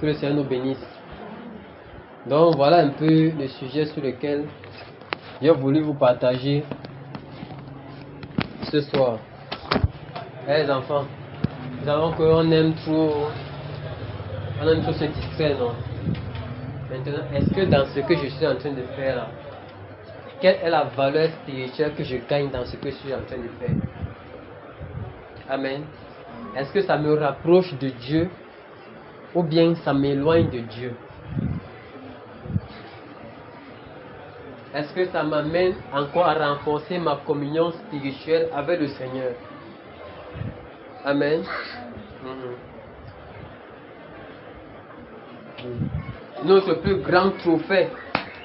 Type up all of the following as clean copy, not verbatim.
Que le Seigneur nous bénisse. Donc voilà un peu le sujet sur lequel j'ai voulu vous partager ce soir. Les enfants, nous savons qu'on aime trop se distraire, non? Maintenant, est-ce que dans ce que je suis en train de faire là, quelle est la valeur spirituelle que je gagne dans ce que je suis en train de faire? Amen. Est-ce que ça me rapproche de Dieu ou bien ça m'éloigne de Dieu? Est-ce que ça m'amène encore à renforcer ma communion spirituelle avec le Seigneur? Amen. Notre plus grand trophée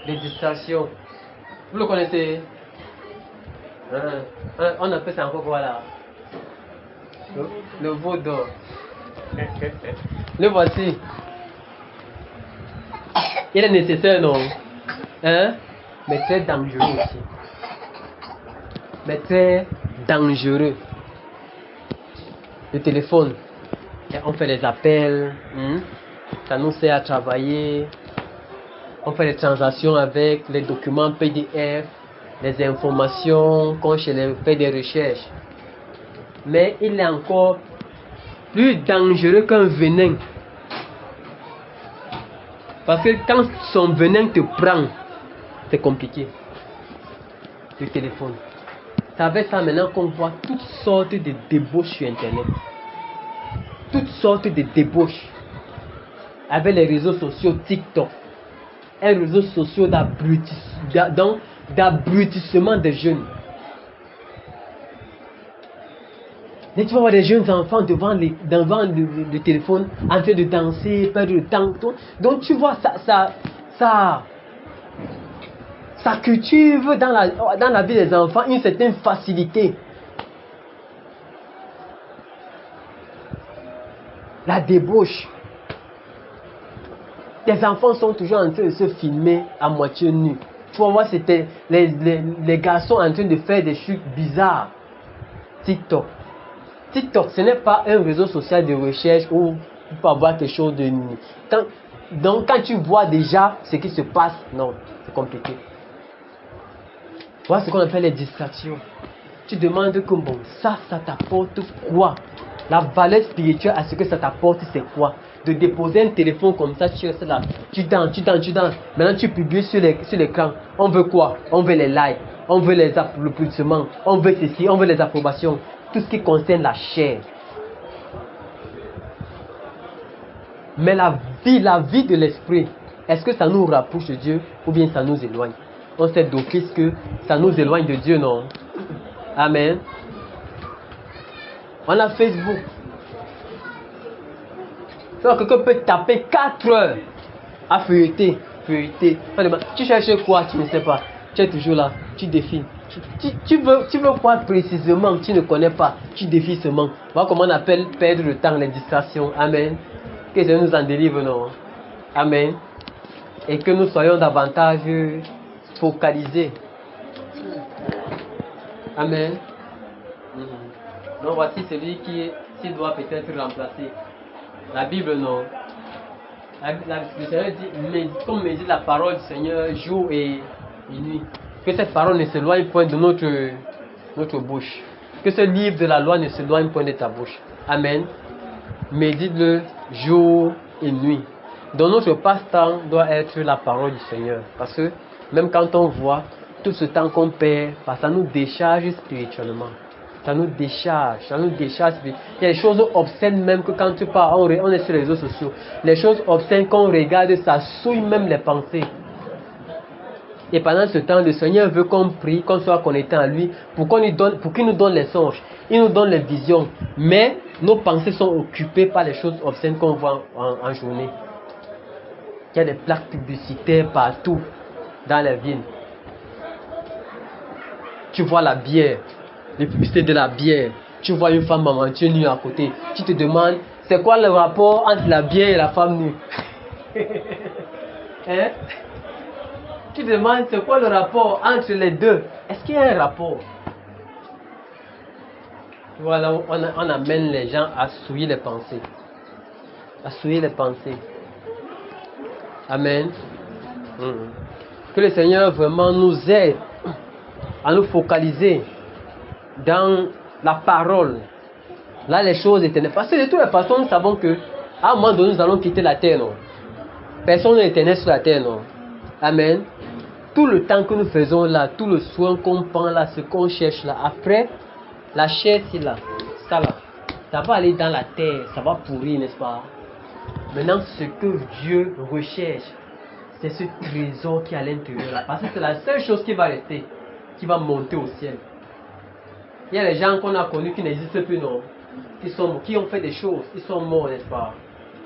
de distraction, vous le connaissez? On appelle ça encore quoi là? Le veau d'or. Le voici. Il est nécessaire, non? Hein? Mais très dangereux aussi. Mais très dangereux. Le téléphone. On fait les appels. Ça nous sert à travailler. On fait les transactions avec les documents PDF, les informations, quand je fais des recherches. Mais il est encore plus dangereux qu'un venin. Parce que quand son venin te prend, c'est compliqué. Le téléphone. C'est avec ça maintenant qu'on voit toutes sortes de débauches sur Internet. Toutes sortes de débauches. Avec les réseaux sociaux TikTok. Un réseau social d'abrutissement des jeunes. Et tu vas voir des jeunes enfants devant le téléphone en train de danser, perdre le temps. Donc tu vois, ça cultive dans la vie des enfants une certaine facilité. La débauche. Les enfants sont toujours en train de se filmer à moitié nus. Tu vas voir, c'était les garçons en train de faire des trucs bizarres. TikTok. TikTok, ce n'est pas un réseau social de recherche où tu peux avoir quelque chose de nu. Donc, quand tu vois déjà ce qui se passe, non, c'est compliqué. Voilà ce qu'on appelle les distractions. Tu demandes que bon, ça t'apporte quoi? La valeur spirituelle à ce que ça t'apporte, c'est quoi? De déposer un téléphone comme ça, tu restes là, tu danses. Maintenant, tu publies sur l'écran. On veut quoi? On veut les likes, on veut les applaudissements, on veut ceci, on veut les approbations. Tout ce qui concerne la chair. Mais la vie de l'esprit, est-ce que ça nous rapproche de Dieu ou bien ça nous éloigne? On sait d'office que ça nous éloigne de Dieu, non? Amen. On a Facebook. Quelqu'un peut taper 4 heures à feuilleter. Tu cherches quoi? Tu ne sais pas. Tu es toujours là. Tu défiles. Tu veux quoi précisément? Tu ne connais pas. Tu défiles seulement. Voilà comment on appelle perdre le temps, les distractions. Amen. Que Dieu nous en délivre, non? Amen. Et que nous soyons davantage focalisés. Amen. Donc voici celui qui doit peut-être remplacer. La Bible, non. Le Seigneur dit, comme me dit la parole du Seigneur jour et nuit, que cette parole ne s'éloigne point de notre bouche. Que ce livre de la loi ne s'éloigne point de ta bouche. Amen. Médite-le jour et nuit. Donc notre passe-temps doit être la parole du Seigneur. Parce que même quand on voit tout ce temps qu'on perd, ça nous décharge spirituellement. Ça nous décharge. Il y a des choses obscènes même que quand tu pars, on est sur les réseaux sociaux. Les choses obscènes qu'on regarde, ça souille même les pensées. Et pendant ce temps, le Seigneur veut qu'on prie, qu'on soit connecté à lui, pour qu'il nous donne les songes. Il nous donne les visions. Mais nos pensées sont occupées par les choses obscènes qu'on voit en journée. Il y a des plaques publicitaires partout dans les villes. Tu vois la bière. Les publicités de la bière. Tu vois une femme mamantier nue à côté. Tu te demandes, c'est quoi le rapport entre la bière et la femme nue? Hein? Tu te demandes, c'est quoi le rapport entre les deux? Est-ce qu'il y a un rapport? Voilà, on amène les gens à souiller les pensées. À souiller les pensées. Amen. Que le Seigneur vraiment nous aide à nous focaliser dans la parole. Là, les choses éternelles. Parce que de toutes les façons, nous savons que à un moment donné, nous allons quitter la terre, non? Personne n'est éternel sur la terre, non? Amen. Tout le temps que nous faisons là, tout le soin qu'on prend là, ce qu'on cherche là, après, la chair, c'est là, ça là, ça va aller dans la terre, ça va pourrir, n'est-ce pas? Maintenant, ce que Dieu recherche, c'est ce trésor qui est à l'intérieur là. Parce que c'est la seule chose qui va rester, qui va monter au ciel. Il y a les gens qu'on a connus qui n'existent plus, non? Qui ont fait des choses, ils sont morts, n'est-ce pas?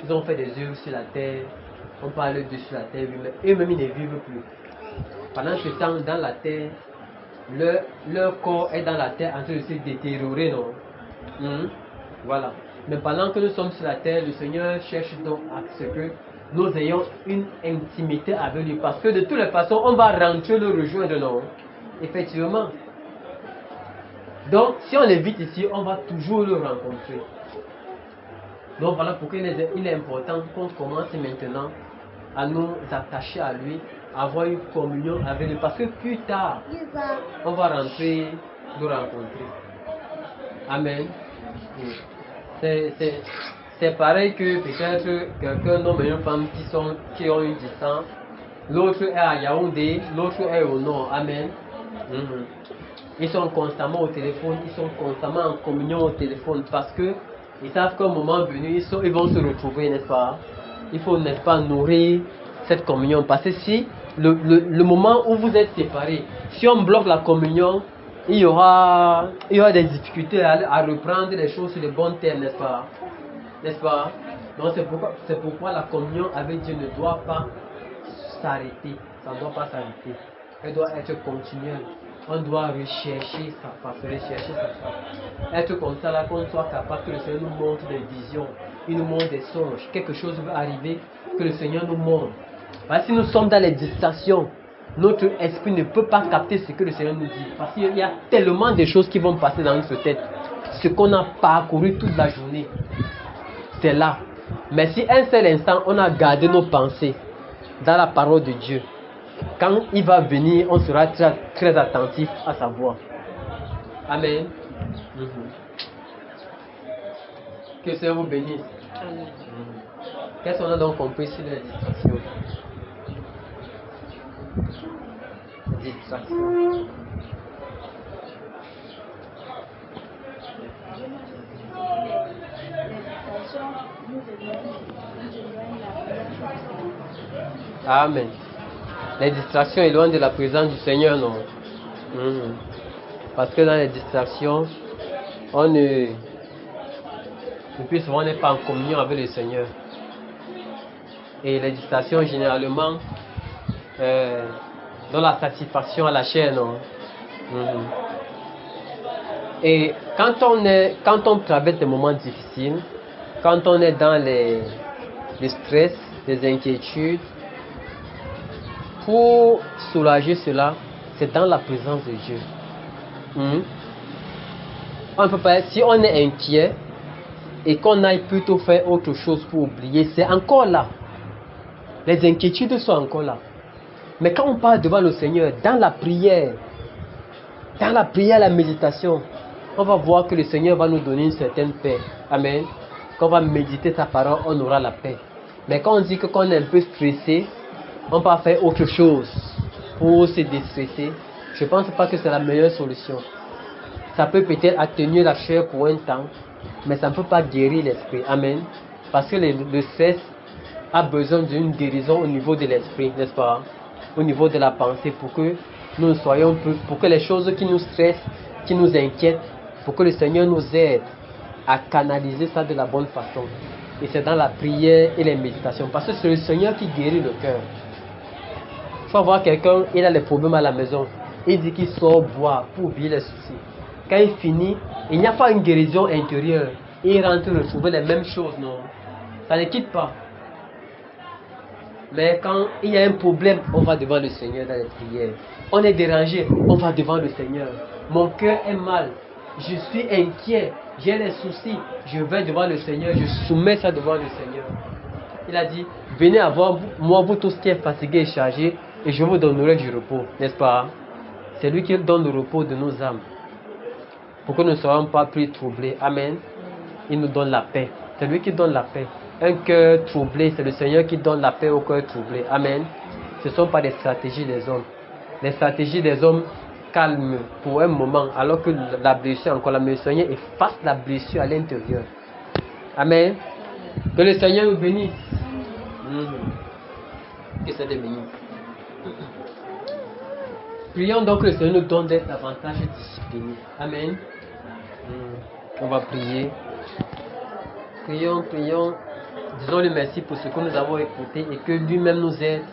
Ils ont fait des œuvres sur la terre, on parle d'eux sur la terre, mais eux-mêmes ils ne vivent plus. Pendant ce temps, dans la terre, leur corps est dans la terre en train de se détériorer, non? Voilà. Mais pendant que nous sommes sur la terre, le Seigneur cherche donc à ce que nous ayons une intimité avec lui. Parce que de toutes les façons, on va rentrer le rejoindre, non? Effectivement. Donc, si on évite ici, on va toujours le rencontrer. Donc voilà pourquoi il est important qu'on commence maintenant à nous attacher à lui, à avoir une communion avec lui. Parce que plus tard, on va rentrer le rencontrer. Amen. C'est pareil que peut-être quelqu'un, homme et une femme qui ont une distance. L'autre est à Yaoundé, l'autre est au nord. Amen. Ils sont constamment au téléphone, ils sont constamment en communion au téléphone parce que ils savent qu'au moment venu, ils vont se retrouver, n'est-ce pas? Il faut, n'est-ce pas, nourrir cette communion. Parce que si le moment où vous êtes séparés, si on bloque la communion, il y aura des difficultés à reprendre les choses sur les bons termes, n'est-ce pas? N'est-ce pas? Donc c'est pourquoi la communion avec Dieu ne doit pas s'arrêter. Ça ne doit pas s'arrêter. Elle doit être continuelle. On doit rechercher sa face, rechercher sa face. Être comme ça là, qu'on soit capable que le Seigneur nous montre des visions, il nous montre des songes, quelque chose va arriver, que le Seigneur nous montre. Parce que si nous sommes dans les distractions, notre esprit ne peut pas capter ce que le Seigneur nous dit. Parce qu'il y a tellement de choses qui vont passer dans notre tête. Ce qu'on a parcouru toute la journée, c'est là. Mais si un seul instant, on a gardé nos pensées dans la parole de Dieu, quand il va venir, on sera très, très attentif à sa voix. Amen. Que le Seigneur vous bénisse. Qu'est-ce qu'on a donc compris sur les distractions? Amen. Les distractions éloignent de la présence du Seigneur, non? Parce que dans les distractions, le plus souvent, on n'est pas en communion avec le Seigneur. Et les distractions, généralement, donnent la satisfaction à la chair, non? Et quand on traverse des moments difficiles, quand on est dans le stress, les inquiétudes, pour soulager cela, c'est dans la présence de Dieu. On ne peut pas, si on est inquiet et qu'on aille plutôt faire autre chose pour oublier, c'est encore là. Les inquiétudes sont encore là. Mais quand on parle devant le Seigneur, dans la prière, la méditation, on va voir que le Seigneur va nous donner une certaine paix. Amen. Quand on va méditer sa parole, on aura la paix. Mais quand on dit que quand on est un peu stressé, on va faire autre chose pour se déstresser. Je ne pense pas que c'est la meilleure solution. Ça peut peut-être atténuer la chair pour un temps, mais ça ne peut pas guérir l'esprit. Amen. Parce que le stress a besoin d'une guérison au niveau de l'esprit, n'est-ce pas? Au niveau de la pensée, pour que nous soyons plus, pour que les choses qui nous stressent, qui nous inquiètent, pour que le Seigneur nous aide à canaliser ça de la bonne façon. Et c'est dans la prière et les méditations. Parce que c'est le Seigneur qui guérit le cœur. Il faut voir quelqu'un, il a des problèmes à la maison. Il dit qu'il sort boire pour oublier les soucis. Quand il finit, il n'y a pas une guérison intérieure. Il rentre retrouver les mêmes choses, non. Ça ne quitte pas. Mais quand il y a un problème, on va devant le Seigneur dans les prières. On est dérangé, on va devant le Seigneur. Mon cœur est mal. Je suis inquiet. J'ai des soucis. Je vais devant le Seigneur. Je soumets ça devant le Seigneur. Il a dit, venez à moi, vous tous qui êtes fatigués et chargés, et je vous donnerai du repos, n'est-ce pas? C'est lui qui donne le repos de nos âmes, pour que nous ne soyons pas plus troublés. Amen. Il nous donne la paix. C'est lui qui donne la paix. Un cœur troublé, c'est le Seigneur qui donne la paix au cœur troublé. Amen. Ce ne sont pas des stratégies des hommes. Les stratégies des hommes calment pour un moment, alors que la blessure, encore le Seigneur efface la blessure à l'intérieur. Amen. Que le Seigneur nous bénisse. Que c'est de bénir. Prions donc que le Seigneur nous donne d'être davantage disciplinés. Amen. On va prier. Prions. Disons-lui merci pour ce que nous avons écouté et que lui-même nous aide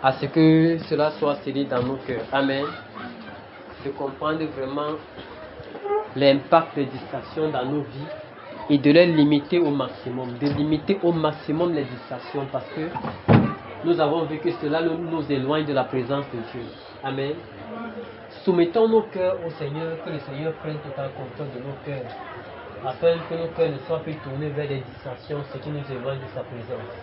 à ce que cela soit scellé dans nos cœurs. Amen. De comprendre vraiment l'impact des distractions dans nos vies et de les limiter au maximum. De limiter au maximum les distractions parce que nous avons vu que cela nous éloigne de la présence de Dieu. Amen. Soumettons nos cœurs au Seigneur, que le Seigneur prenne total contrôle de nos cœurs, afin que nos cœurs ne soient plus tournés vers des distractions, ce qui nous éloigne de sa présence.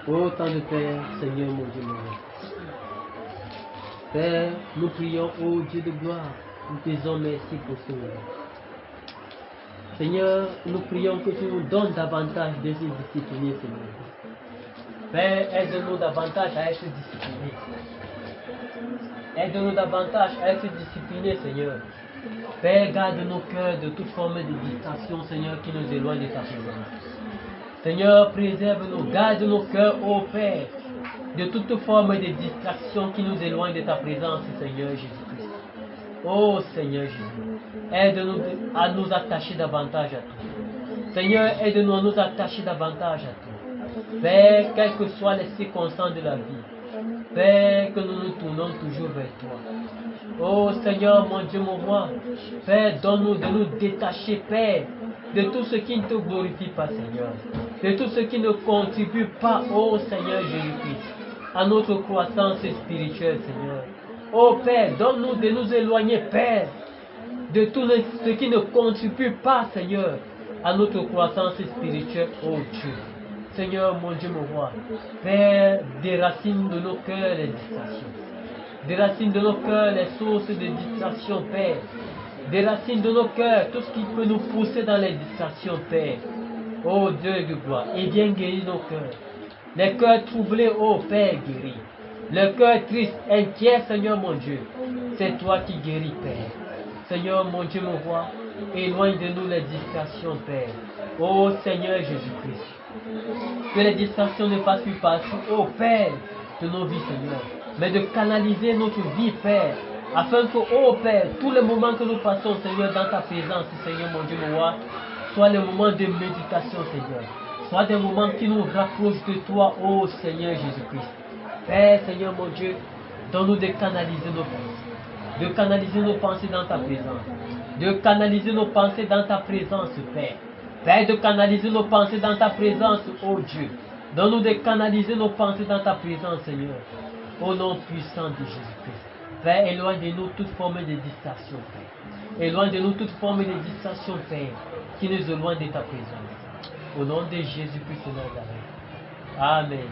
Ô temps de Père, Seigneur mon Dieu, mon Dieu. Père, nous prions, ô Dieu de gloire, nous te disons merci pour ce moment. Seigneur, nous prions que tu nous donnes davantage de ces disciplinés, Seigneur. Père, aide-nous davantage à être disciplinés. Aide-nous davantage à être disciplinés, Seigneur. Père, garde nos cœurs de toute forme de distraction, Seigneur, qui nous éloigne de ta présence. Seigneur, préserve-nous, garde nos cœurs, ô Père, de toute forme de distraction qui nous éloigne de ta présence, Seigneur Jésus-Christ. Ô Seigneur Jésus, aide-nous à nous attacher davantage à toi. Seigneur, aide-nous à nous attacher davantage à toi. Père, quelles que soient les circonstances de la vie, Père, que nous nous tournons toujours vers toi. Oh Seigneur, mon Dieu, mon roi, Père, donne-nous de nous détacher, Père, de tout ce qui ne te glorifie pas, Seigneur, de tout ce qui ne contribue pas, oh Seigneur Jésus-Christ, à notre croissance spirituelle, Seigneur. Oh Père, donne-nous de nous éloigner, Père, de tout ce qui ne contribue pas, Seigneur, à notre croissance spirituelle, oh Dieu. Seigneur, mon Dieu, mon roi, Père, déracine de nos cœurs les distractions. Déracine de nos cœurs les sources de distraction, Père. Déracine de nos cœurs tout ce qui peut nous pousser dans les distractions, Père. Oh Dieu de gloire, et viens guérir nos cœurs. Les cœurs troublés, oh Père, guéris. Le cœur triste, inquiet, Seigneur mon Dieu, c'est toi qui guéris, Père. Seigneur, mon Dieu, mon roi, éloigne de nous les distractions, Père. Oh Seigneur Jésus-Christ, que les distractions ne fassent plus partie, oh Père, de nos vies, Seigneur, mais de canaliser notre vie, Père, afin que, oh Père, tous les moments que nous passons, Seigneur, dans ta présence, Seigneur, mon Dieu, mon roi, soient les moments de méditation, Seigneur, soient des moments qui nous rapprochent de toi, oh Seigneur Jésus-Christ. Père, Seigneur, mon Dieu, donne-nous de canaliser nos pensées, de canaliser nos pensées dans ta présence, de canaliser nos pensées dans ta présence, Père. Père, de canaliser nos pensées dans ta présence, oh Dieu. Donne-nous de canaliser nos pensées dans ta présence, Seigneur. Au nom puissant de Jésus-Christ. Père, éloigne de nous toute forme de distraction, Père. Éloigne de nous toute forme de distraction, Père, qui nous éloigne de ta présence. Au nom de Jésus-Christ, au nom d'Arrêt. Amen.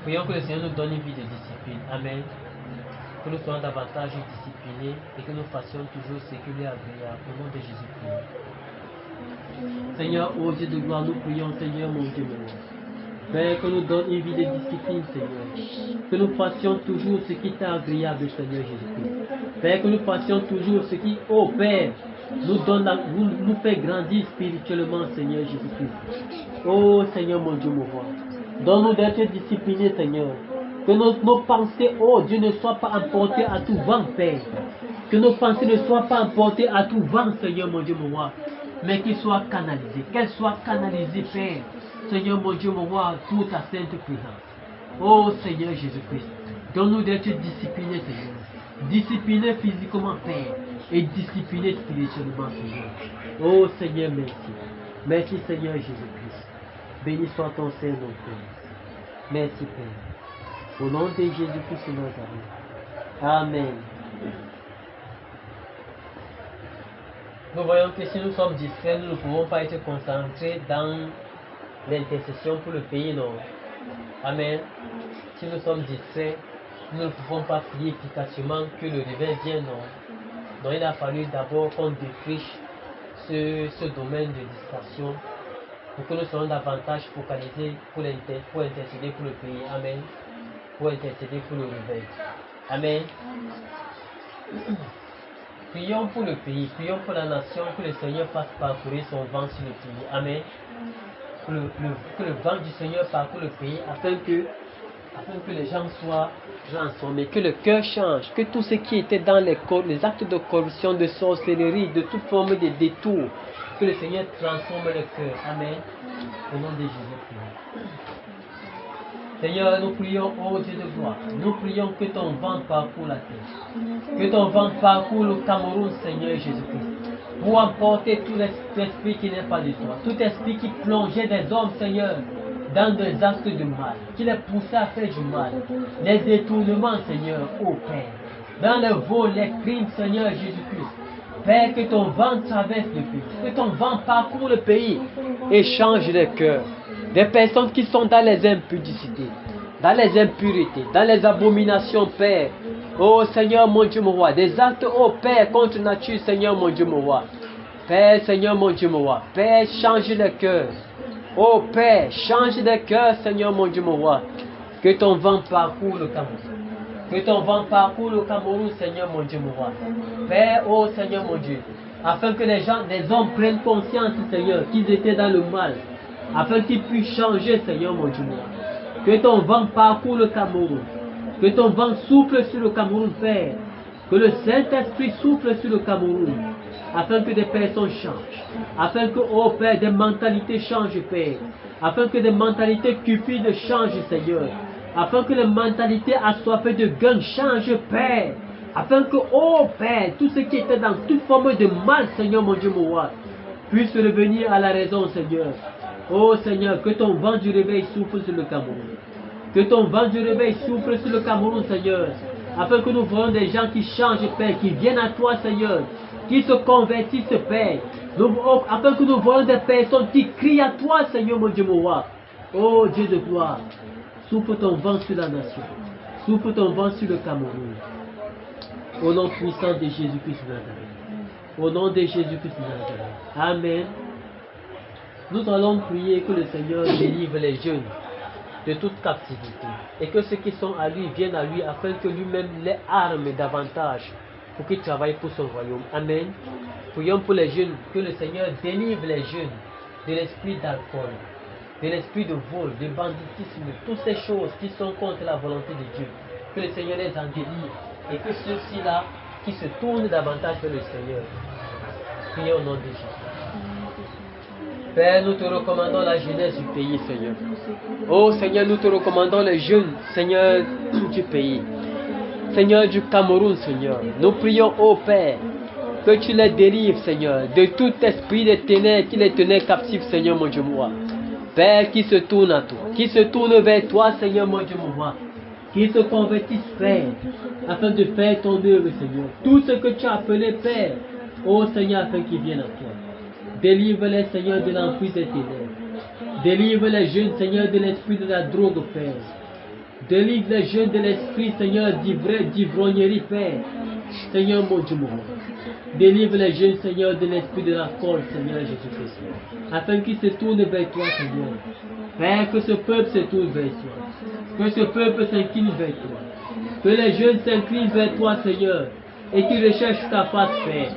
Prions que le Seigneur nous donne une vie de discipline. Amen. Que nous soyons davantage disciplinés et que nous fassions toujours ce qui est agréable. Au nom de Jésus-Christ. Seigneur, ô Dieu de gloire, nous prions, Seigneur, mon Dieu, mon Dieu. Père, que nous donne une vie de discipline, Seigneur. Que nous fassions toujours ce qui est agréable, Seigneur Jésus-Christ. Père, que nous fassions toujours ce qui, ô Père, nous fait grandir spirituellement, Seigneur Jésus-Christ. Ô Seigneur, mon Dieu, mon roi. Donne-nous d'être disciplinés, Seigneur. Que nos pensées, oh Dieu, ne soient pas emportées à tout vent, Père. Que nos pensées ne soient pas emportées à tout vent, Seigneur, mon Dieu, mon roi. Mais qu'elles soient canalisées. Qu'elles soient canalisées, Père. Seigneur, mon Dieu, mon roi, toute ta sainte présence. Oh Seigneur Jésus-Christ. Donne-nous d'être disciplinés, Seigneur. Disciplinés physiquement, Père. Et disciplinés spirituellement, Seigneur. Oh Seigneur, merci. Merci, Seigneur Jésus-Christ. Béni soit ton Seigneur, Père. Merci, Père. Au nom de Jésus-Christ de Nazareth. Amen. Nous voyons que si nous sommes distraits, nous ne pouvons pas être concentrés dans l'intercession pour le pays, non. Amen. Si nous sommes distraits, nous ne pouvons pas prier efficacement que le réveil vienne, non. Donc il a fallu d'abord qu'on défriche ce domaine de distraction pour que nous soyons davantage focalisés pour intercéder pour le pays. Amen. Pour intercéder pour le réveil. Amen. Prions pour le pays, prions pour la nation, que le Seigneur fasse parcourir son vent sur le pays. Amen. Que le vent du Seigneur parcourt le pays afin que les gens soient transformés, que le cœur change, que tout ce qui était dans les actes de corruption, de sorcellerie, de toute forme de détour, que le Seigneur transforme le cœur. Amen. Au nom de Jésus. Seigneur, nous prions, ô Dieu de gloire, nous prions que ton vent parcourt la terre, que ton vent parcourt le Cameroun, Seigneur Jésus-Christ, pour emporter tout esprit qui n'est pas de toi, tout esprit qui plongeait des hommes, Seigneur, dans des actes de mal, qui les poussait à faire du mal, les détournements, Seigneur, ô Père, dans le vol, les crimes, Seigneur Jésus-Christ. Père, que ton vent traverse le pays, que ton vent parcourt le pays et change les cœurs des personnes qui sont dans les impudicités, dans les impuretés, dans les abominations, Père. Oh Seigneur mon Dieu mon roi, des actes, oh Père, contre nature, Seigneur mon Dieu mon roi. Père, Seigneur mon Dieu mon roi, Père, change les cœurs. Oh Père, change les cœurs, Seigneur mon Dieu mon roi. Que ton vent parcourt le Cameroun. Que ton vent parcourt le Cameroun, Seigneur mon Dieu mon roi. Père, oh Seigneur mon Dieu, afin que les hommes prennent conscience, Seigneur, qu'ils étaient dans le mal, afin qu'ils puissent changer, Seigneur mon Dieu mon roi. Que ton vent parcourt le Cameroun. Que ton vent souffle sur le Cameroun, Père. Que le Saint-Esprit souffle sur le Cameroun, afin que des personnes changent. Afin que, oh Père, des mentalités changent, Père. Afin que des mentalités cupides changent, Seigneur. Afin que les mentalités assoiffées de gain changent, Père. Afin que, oh Père, tout ce qui était dans toute forme de mal, Seigneur mon Dieu mon roi, puisse revenir à la raison, Seigneur. Oh Seigneur, que ton vent du réveil souffle sur le Cameroun. Que ton vent du réveil souffle sur le Cameroun, Seigneur. Afin que nous voyons des gens qui changent, Père, qui viennent à toi, Seigneur. Qui se convertissent, Père. Afin que nous voyons des personnes qui crient à toi, Seigneur mon Dieu mon roi. Oh Dieu de gloire, souffle ton vent sur la nation. Souffle ton vent sur le Cameroun. Au nom puissant de Jésus-Christ de Nazareth. Au nom de Jésus-Christ de Nazareth. Amen. Nous allons prier que le Seigneur délivre les jeunes de toute captivité et que ceux qui sont à lui viennent à lui afin que lui-même les arme davantage pour qu'ils travaillent pour son royaume. Amen. Prions pour les jeunes, que le Seigneur délivre les jeunes de l'esprit d'alcool, de l'esprit de vol, de banditisme, de toutes ces choses qui sont contre la volonté de Dieu. Que le Seigneur les en délivre et que ceux-ci-là qui se tournent davantage vers le Seigneur. Prions au nom de Jésus. Père, nous te recommandons la jeunesse du pays, Seigneur. Oh Seigneur, nous te recommandons les jeunes, Seigneur, du pays. Seigneur du Cameroun, Seigneur. Nous prions, oh Père, que tu les délivres, Seigneur, de tout esprit de ténèbres qui les tenait captifs, Seigneur mon Dieu, moi. Père, qui se tourne à toi, qui se tourne vers toi, Seigneur mon Dieu, moi. Qui se convertissent, Père, afin de faire ton œuvre, Seigneur. Tout ce que tu as appelé, Père, oh Seigneur, afin qu'ils viennent à toi. Délivre-les, Seigneur, de l'emprise des ténèbres. Délivre les jeunes, Seigneur, de l'esprit de la drogue, Père. Délivre les jeunes de l'esprit, Seigneur, d'ivrognerie, Père. Seigneur, mon Dieu, mon roi. Délivre les jeunes, Seigneur, de l'esprit de la folle, Seigneur Jésus-Christ. Afin qu'ils se tournent vers toi, Seigneur. Père, que ce peuple se tourne vers toi. Que ce peuple s'incline vers toi. Que les jeunes s'inclinent vers toi, Seigneur. Et qu'ils recherchent ta face, Père.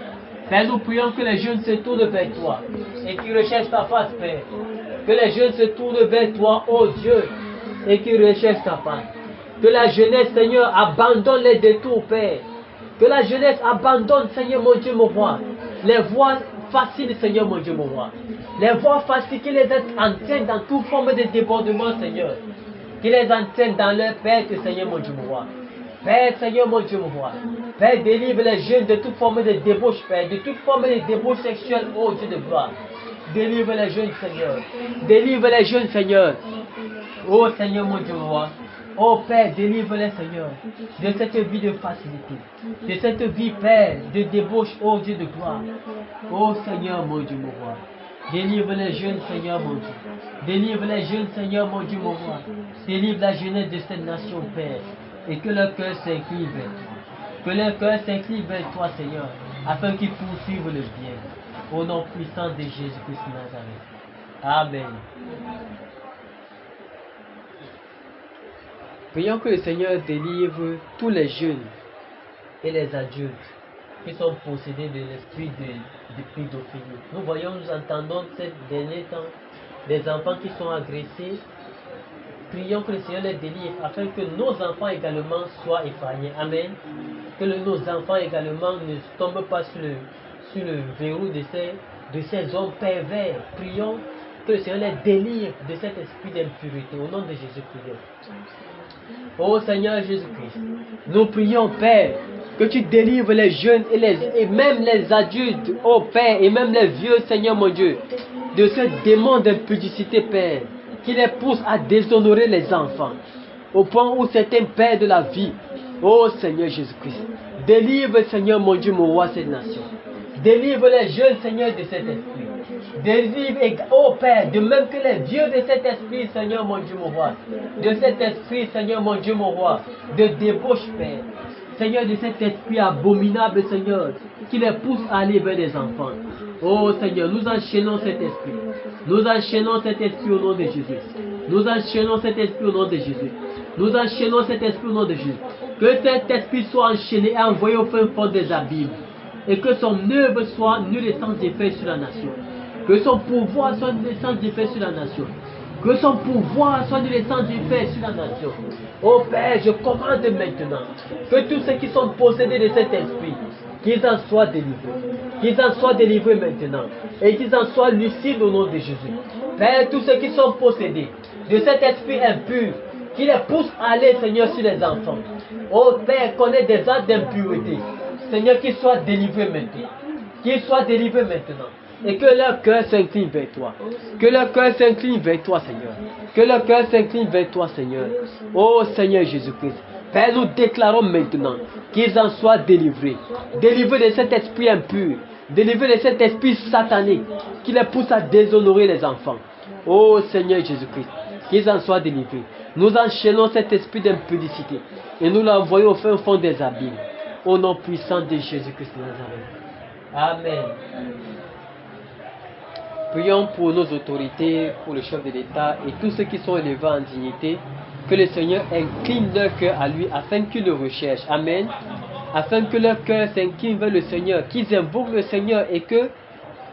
Père, nous prions que les jeunes se tournent vers toi et qu'ils recherchent ta face, Père. Que les jeunes se tournent vers toi, ô Dieu, et qu'ils recherchent ta face. Que la jeunesse, Seigneur, abandonne les détours, Père. Que la jeunesse abandonne, Seigneur, mon Dieu, mon roi, les voies faciles, Seigneur, mon Dieu, mon roi. Les voies faciles qui les entraînent dans toute forme de débordement, Seigneur. Qui les entraînent dans leur perte, Seigneur, mon Dieu, mon roi. Père, Seigneur, mon Dieu, mon roi. Père, délivre les jeunes de toute forme de débauche, Père, de toute forme de débauche sexuelle, ô Dieu de gloire. Délivre les jeunes, Seigneur. Délivre les jeunes, Seigneur. Ô Seigneur, mon Dieu, mon roi. Oh Père, délivre-les, Seigneur, de cette vie de facilité, de cette vie, Père, de débauche, oh Dieu de gloire. Oh Seigneur, mon Dieu, mon roi. Délivre les jeunes, Seigneur, mon Dieu. Délivre les jeunes, Seigneur, mon Dieu, mon roi. Délivre la jeunesse de cette nation, Père, et que leur cœur s'incline vers toi. Que leur cœur s'incline vers toi, Seigneur, afin qu'ils poursuivent le bien. Au nom puissant de Jésus-Christ de Nazareth. Amen. Prions que le Seigneur délivre tous les jeunes et les adultes qui sont possédés de l'esprit de pédophilie. Nous voyons, nous entendons ces derniers temps des enfants qui sont agressés. Prions que le Seigneur les délivre afin que nos enfants également soient épargnés. Amen. Que nos enfants également ne tombent pas sur le verrou de ces hommes pervers. Prions que le Seigneur les délivre de cet esprit d'impurité. Au nom de Jésus, prions. Ô Seigneur Jésus-Christ, nous prions, Père, que tu délivres les jeunes et même les adultes, ô Père, et même les vieux, Seigneur mon Dieu, de ce démon d'impudicité, Père, qui les pousse à déshonorer les enfants, au point où certains perdent la vie. Ô Seigneur Jésus-Christ, délivre, Seigneur mon Dieu, mon roi, cette nation. Délivre les jeunes, Seigneur, de cet esprit. Délivre, ô Père, de même que les vieux de cet esprit, Seigneur mon Dieu, mon roi. De cet esprit, Seigneur mon Dieu, mon roi. De débauche, Père. Seigneur, de cet esprit abominable, Seigneur, qui les pousse à aller vers les enfants. Oh Seigneur, nous enchaînons cet esprit. Nous enchaînons cet esprit au nom de Jésus. Nous enchaînons cet esprit au nom de Jésus. Nous enchaînons cet esprit au nom de Jésus. Que cet esprit soit enchaîné et envoyé au fin fond des abîmes. Et que son œuvre soit nulle et sans effet sur la nation. Que son pouvoir soit nul et sans effet sur la nation. Que son pouvoir soit nul et sans effet sur la nation. Oh Père, je commande maintenant que tous ceux qui sont possédés de cet esprit, qu'ils en soient délivrés. Qu'ils en soient délivrés maintenant. Et qu'ils en soient lucides au nom de Jésus. Père, tous ceux qui sont possédés de cet esprit impur, qui les pousse à aller, Seigneur, sur les enfants. Oh Père, connais des actes d'impureté. Seigneur, qu'ils soient délivrés maintenant. Qu'ils soient délivrés maintenant. Et que leur cœur s'incline vers toi. Que leur cœur s'incline vers toi, Seigneur. Que leur cœur s'incline vers toi, Seigneur. Oh Seigneur Jésus-Christ. Père, nous déclarons maintenant qu'ils en soient délivrés. Délivrés de cet esprit impur. Délivrés de cet esprit satanique qui les pousse à déshonorer les enfants. Oh Seigneur Jésus-Christ. Qu'ils en soient délivrés. Nous enchaînons cet esprit d'impudicité et nous l'envoyons au fin fond des abîmes. Au nom puissant de Jésus-Christ de Nazareth. Amen. Prions pour nos autorités, pour le chef de l'État et tous ceux qui sont élevés en dignité, que le Seigneur incline leur cœur à lui afin qu'ils le recherchent. Amen. Afin que leur cœur s'incline vers le Seigneur, qu'ils invoquent le Seigneur et que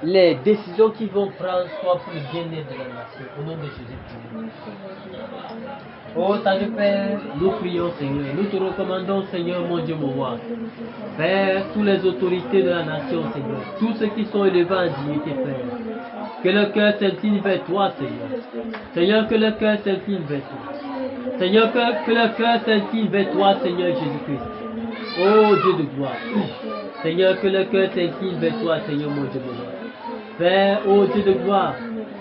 les décisions qu'ils vont prendre soient pour le bien-être de la nation. Au nom de Jésus-Christ. Oh Seigneur Père, nous prions Seigneur, nous te recommandons Seigneur mon Dieu mon roi. Père, toutes les autorités de la nation Seigneur, tous ceux qui sont élevés en dignité Père, que leur cœur s'incline vers toi Seigneur. Seigneur, que leur cœur s'incline vers toi. Seigneur, que leur cœur s'incline vers toi Seigneur Jésus-Christ. Oh Dieu de gloire. Seigneur, que leur cœur s'incline vers toi Seigneur mon Dieu mon roi. Père, oh Dieu de gloire,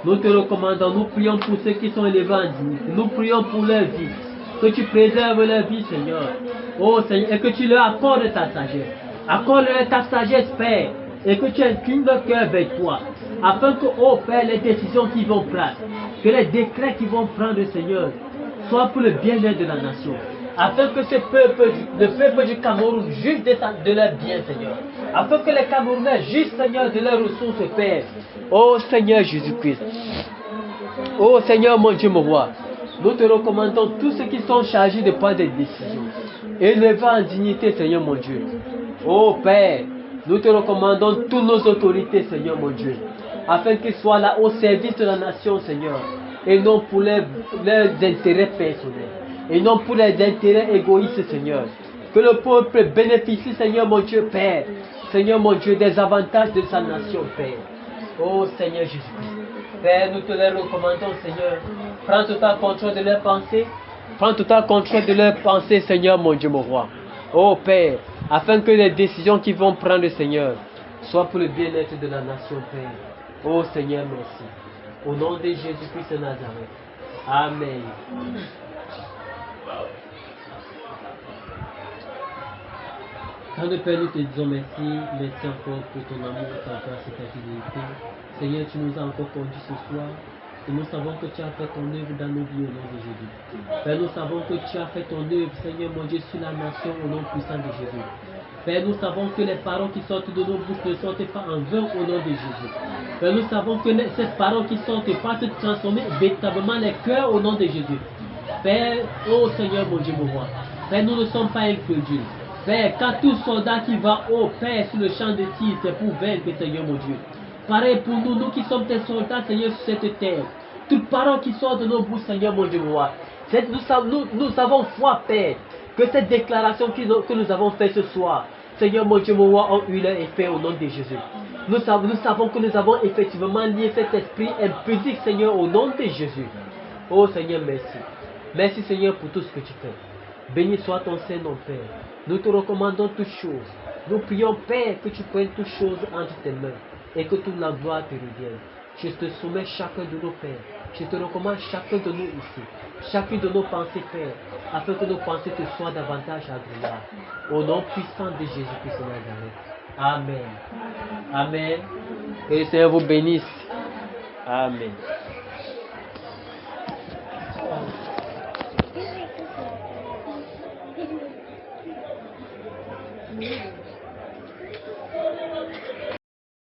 nous te recommandons, nous prions pour ceux qui sont élevés en dignité. Nous prions pour leur vie. Que tu préserves leur vie, Seigneur. Oh Seigneur, et que tu leur accordes ta sagesse. Accorde-leur ta sagesse, Père. Et que tu inclines leur cœur vers toi. Afin que, oh Père, les décisions qu'ils vont prendre, que les décrets qu'ils vont prendre, Seigneur, soient pour le bien-être de la nation. Afin que ce peuple, le peuple du Cameroun, juge de leur bien, Seigneur. Afin que les Camerounais jugent, Seigneur, de leurs ressources, Père. Oh Seigneur Jésus-Christ. Oh Seigneur mon Dieu, mon roi. Nous te recommandons tous ceux qui sont chargés de prendre des décisions. Élevés en dignité, Seigneur mon Dieu. Oh Père, nous te recommandons toutes nos autorités, Seigneur mon Dieu. Afin qu'ils soient là au service de la nation, Seigneur. Et non pour leurs intérêts personnels. Et non pour les intérêts égoïstes, Seigneur. Que le peuple bénéficie, Seigneur mon Dieu, Père. Seigneur mon Dieu, des avantages de sa nation, Père. Oh Seigneur Jésus-Christ. Père, nous te les recommandons, Seigneur. Prends total contrôle de leurs pensées. Prends total contrôle de leurs pensées, Seigneur mon Dieu, mon roi. Oh Père, afin que les décisions qu'ils vont prendre, Seigneur, soient pour le bien-être de la nation, Père. Oh Seigneur, merci. Au nom de Jésus-Christ de Nazareth. Amen. Quand le Père, nous te disons merci, merci encore pour ton amour, ta grâce et ta fidélité. Seigneur, tu nous as encore conduits ce soir. Et nous savons que tu as fait ton œuvre dans nos vies au nom de Jésus. Père, nous savons que tu as fait ton œuvre, Seigneur mon Dieu, sur la nation au nom puissant de Jésus. Père, nous savons que les paroles qui sortent de nos bouches ne sortent pas en vain au nom de Jésus. Père, nous savons que ces paroles qui sortent partent transformer véritablement les cœurs au nom de Jésus. Père, oh Seigneur mon Dieu, mon roi. Père, nous ne sommes pas incrédules. Père, quand tout soldat qui va, oh Père, sur le champ de tir, c'est pour vaincre, Seigneur mon Dieu. Pareil pour nous, nous qui sommes tes soldats, Seigneur, sur cette terre. Toute parole qui sort de nos bouches, Seigneur mon Dieu, mon roi. Nous avons foi, Père, que cette déclaration que nous avons faite ce soir, Seigneur mon Dieu, mon roi, ont eu leur effet au nom de Jésus. Nous savons que nous avons effectivement lié cet esprit impudique, Seigneur, au nom de Jésus. Oh Seigneur, merci. Merci, Seigneur, pour tout ce que tu fais. Béni soit ton Saint-Nom, Père. Nous te recommandons toutes choses. Nous prions, Père, que tu prennes toutes choses entre tes mains et que toute la gloire te revienne. Je te soumets chacun de nos pères. Je te recommande chacun de nous ici. Chacune de nos pensées, Père, afin que nos pensées te soient davantage agréables. Au nom puissant de Jésus-Christ de Nazareth. Amen. Amen. Que le Seigneur vous bénisse. Amen. Oui.